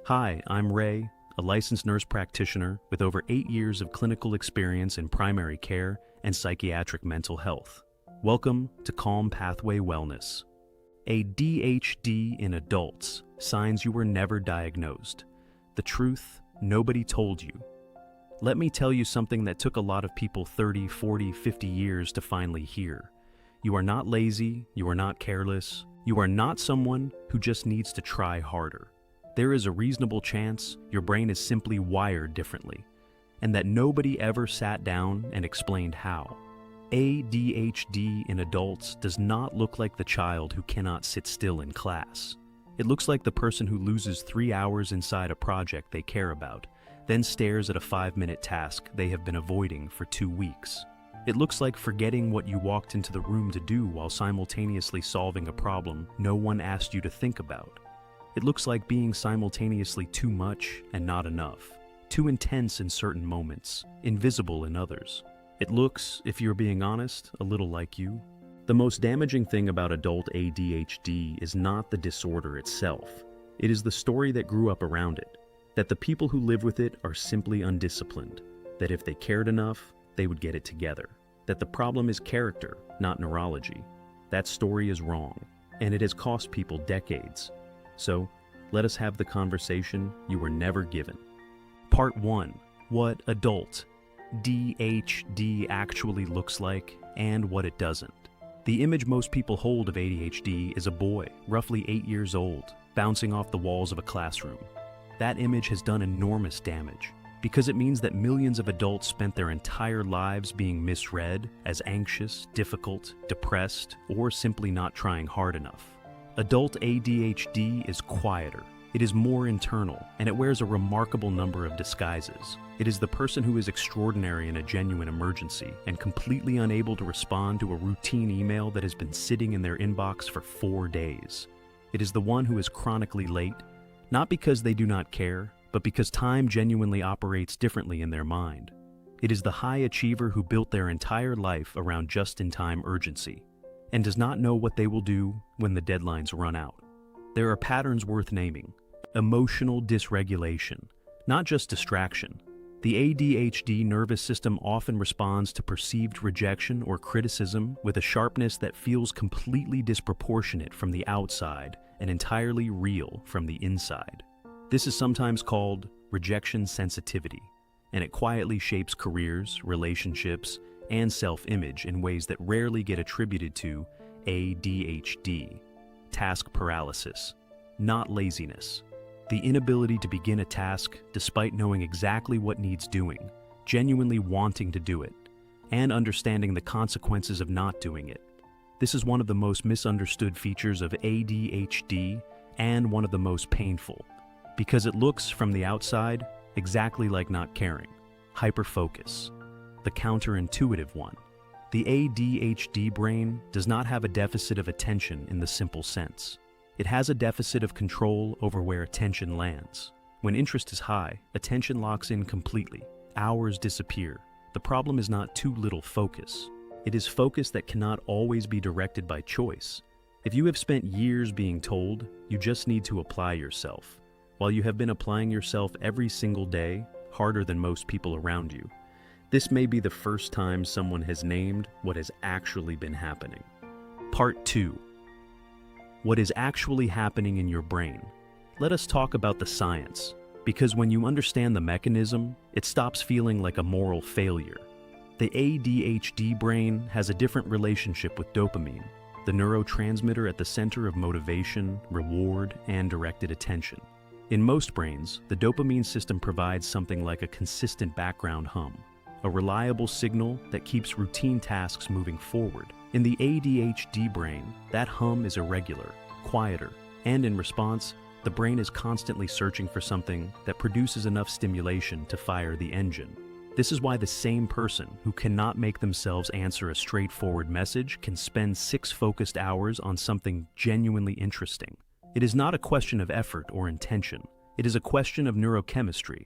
Hi, I'm Rey, a licensed nurse practitioner with over 8 years of clinical experience in primary care and psychiatric mental health. Welcome to Calm Pathway Wellness. ADHD in adults, signs you were never diagnosed. The truth nobody told you. Let me tell you something that took a lot of people 30, 40, 50 years to finally hear. You are not lazy, you are not careless, you are not someone who just needs to try harder. There is a reasonable chance your brain is simply wired differently, and that nobody ever sat down and explained how. ADHD in adults does not look like the child who cannot sit still in class. It looks like the person who loses 3 hours inside a project they care about, then stares at a 5-minute task they have been avoiding for 2 weeks. It looks like forgetting what you walked into the room to do while simultaneously solving a problem no one asked you to think about. It looks like being simultaneously too much and not enough, too intense in certain moments, invisible in others. It looks, if you're being honest, a little like you. The most damaging thing about adult ADHD is not the disorder itself. It is the story that grew up around it, that the people who live with it are simply undisciplined, that if they cared enough, they would get it together, that the problem is character, not neurology. That story is wrong, and it has cost people decades. So, let us have the conversation you were never given. Part 1. What adult ADHD actually looks like and what it doesn't. The image most people hold of ADHD is a boy, roughly 8 years old, bouncing off the walls of a classroom. That image has done enormous damage, because it means that millions of adults spent their entire lives being misread as anxious, difficult, depressed, or simply not trying hard enough. Adult ADHD is quieter. It is more internal, and it wears a remarkable number of disguises. It is the person who is extraordinary in a genuine emergency and completely unable to respond to a routine email that has been sitting in their inbox for 4 days. It is the one who is chronically late, not because they do not care, but because time genuinely operates differently in their mind. It is the high achiever who built their entire life around just-in-time urgency, and does not know what they will do when the deadlines run out. There are patterns worth naming. Emotional dysregulation, not just distraction. The ADHD nervous system often responds to perceived rejection or criticism with a sharpness that feels completely disproportionate from the outside and entirely real from the inside. This is sometimes called rejection sensitivity, and it quietly shapes careers, relationships, and self-image in ways that rarely get attributed to ADHD. Task paralysis, not laziness. The inability to begin a task despite knowing exactly what needs doing, genuinely wanting to do it, and understanding the consequences of not doing it. This is one of the most misunderstood features of ADHD and one of the most painful, because it looks from the outside exactly like not caring. Hyperfocus, the counterintuitive one. The ADHD brain does not have a deficit of attention in the simple sense. It has a deficit of control over where attention lands. When interest is high, attention locks in completely. Hours disappear. The problem is not too little focus. It is focus that cannot always be directed by choice. If you have spent years being told you just need to apply yourself, while you have been applying yourself every single day, harder than most people around you, this may be the first time someone has named what has actually been happening. Part 2. What is actually happening in your brain? Let us talk about the science, because when you understand the mechanism, it stops feeling like a moral failure. The ADHD brain has a different relationship with dopamine, the neurotransmitter at the center of motivation, reward, and directed attention. In most brains, the dopamine system provides something like a consistent background hum, a reliable signal that keeps routine tasks moving forward. In the ADHD brain, that hum is irregular, quieter, and in response, the brain is constantly searching for something that produces enough stimulation to fire the engine. This is why the same person who cannot make themselves answer a straightforward message can spend 6 focused hours on something genuinely interesting. It is not a question of effort or intention. It is a question of neurochemistry.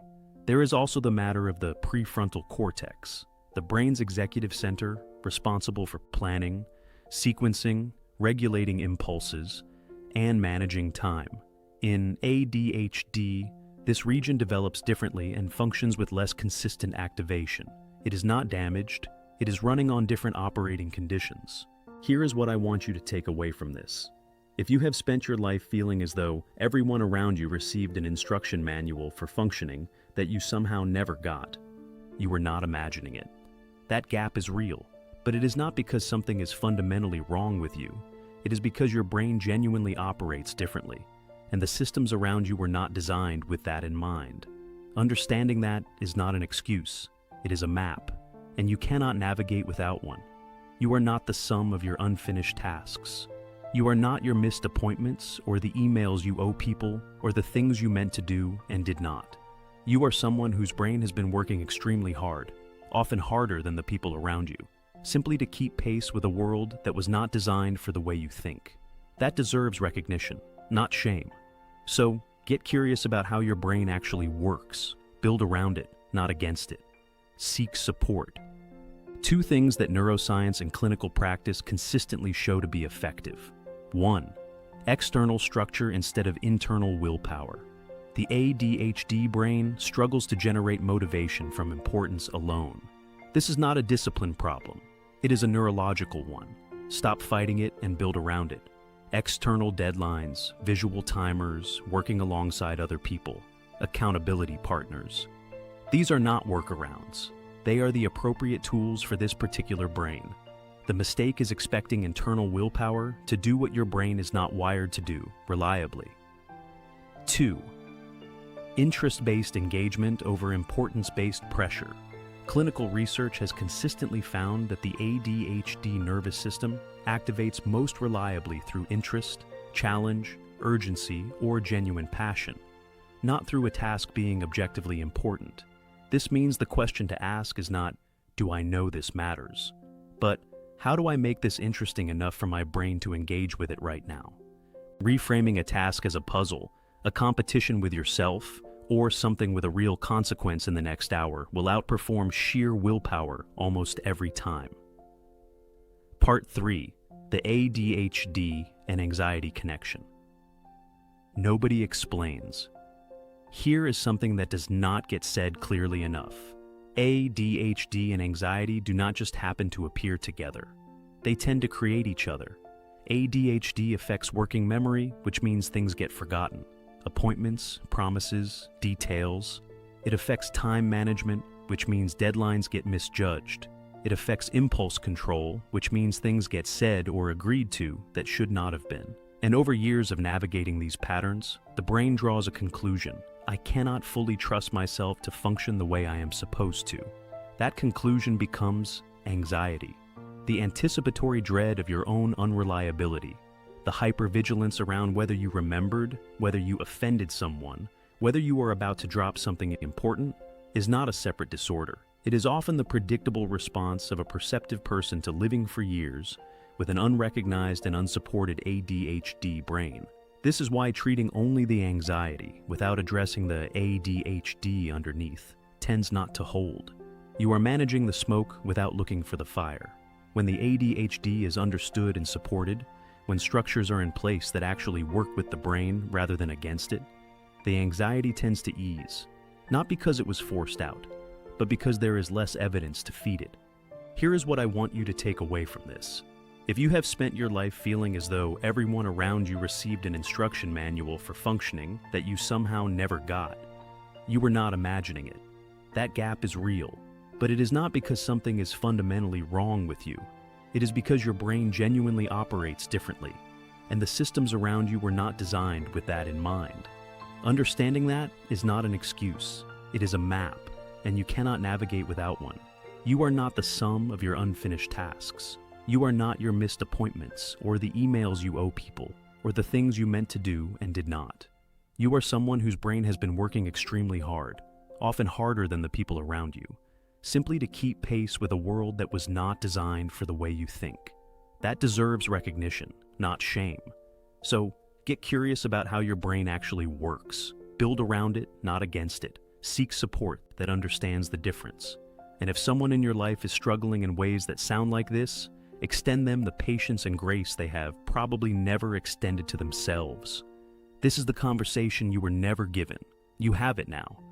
There is also the matter of the prefrontal cortex, the brain's executive center responsible for planning, sequencing, regulating impulses, and managing time. In ADHD, This region develops differently and functions with less consistent activation. It is not damaged, it is running on different operating conditions. Here is what I want you to take away from this. If you have spent your life feeling as though everyone around you received an instruction manual for functioning that you somehow never got, you are not imagining it. That gap is real, but it is not because something is fundamentally wrong with you. It is because your brain genuinely operates differently, and the systems around you were not designed with that in mind. Understanding that is not an excuse, it is a map, and you cannot navigate without one. You are not the sum of your unfinished tasks. You are not your missed appointments or the emails you owe people or the things you meant to do and did not. You are someone whose brain has been working extremely hard, often harder than the people around you, simply to keep pace with a world that was not designed for the way you think. That deserves recognition, not shame. So, get curious about how your brain actually works. Build around it, not against it. Seek support. 2 things that neuroscience and clinical practice consistently show to be effective. 1. External structure instead of internal willpower. The ADHD brain struggles to generate motivation from importance alone. This is not a discipline problem. It is a neurological one. Stop fighting it and build around it. External deadlines, visual timers, working alongside other people, accountability partners. These are not workarounds. They are the appropriate tools for this particular brain. The mistake is expecting internal willpower to do what your brain is not wired to do reliably. 2. Interest-based engagement over importance-based pressure. Clinical research has consistently found that the ADHD nervous system activates most reliably through interest, challenge, urgency, or genuine passion, not through a task being objectively important. This means the question to ask is not, "Do I know this matters?" but, "How do I make this interesting enough for my brain to engage with it right now?" Reframing a task as a puzzle, a competition with yourself, or something with a real consequence in the next hour will outperform sheer willpower almost every time. Part 3. The ADHD and anxiety connection. Nobody explains. Here is something that does not get said clearly enough. ADHD and anxiety do not just happen to appear together. They tend to create each other. ADHD affects working memory, which means things get forgotten. Appointments, promises, details. It affects time management, which means deadlines get misjudged. It affects impulse control, which means things get said or agreed to that should not have been. And over years of navigating these patterns, the brain draws a conclusion. I cannot fully trust myself to function the way I am supposed to. That conclusion becomes anxiety. The anticipatory dread of your own unreliability. The hypervigilance around whether you remembered, whether you offended someone, whether you are about to drop something important, is not a separate disorder. It is often the predictable response of a perceptive person to living for years with an unrecognized and unsupported ADHD brain. This is why treating only the anxiety without addressing the ADHD underneath tends not to hold. You are managing the smoke without looking for the fire. When the ADHD is understood and supported, when structures are in place that actually work with the brain rather than against it, the anxiety tends to ease, not because it was forced out, but because there is less evidence to feed it. Here is what I want you to take away from this. If you have spent your life feeling as though everyone around you received an instruction manual for functioning that you somehow never got, you were not imagining it. That gap is real, but it is not because something is fundamentally wrong with you. It is because your brain genuinely operates differently, and the systems around you were not designed with that in mind. Understanding that is not an excuse. It is a map, and you cannot navigate without one. You are not the sum of your unfinished tasks. You are not your missed appointments, or the emails you owe people, or the things you meant to do and did not. You are someone whose brain has been working extremely hard, often harder than the people around you, simply to keep pace with a world that was not designed for the way you think. That deserves recognition, not shame. So, get curious about how your brain actually works. Build around it, not against it. Seek support that understands the difference. And if someone in your life is struggling in ways that sound like this, extend them the patience and grace they have probably never extended to themselves. This is the conversation you were never given, You have it now.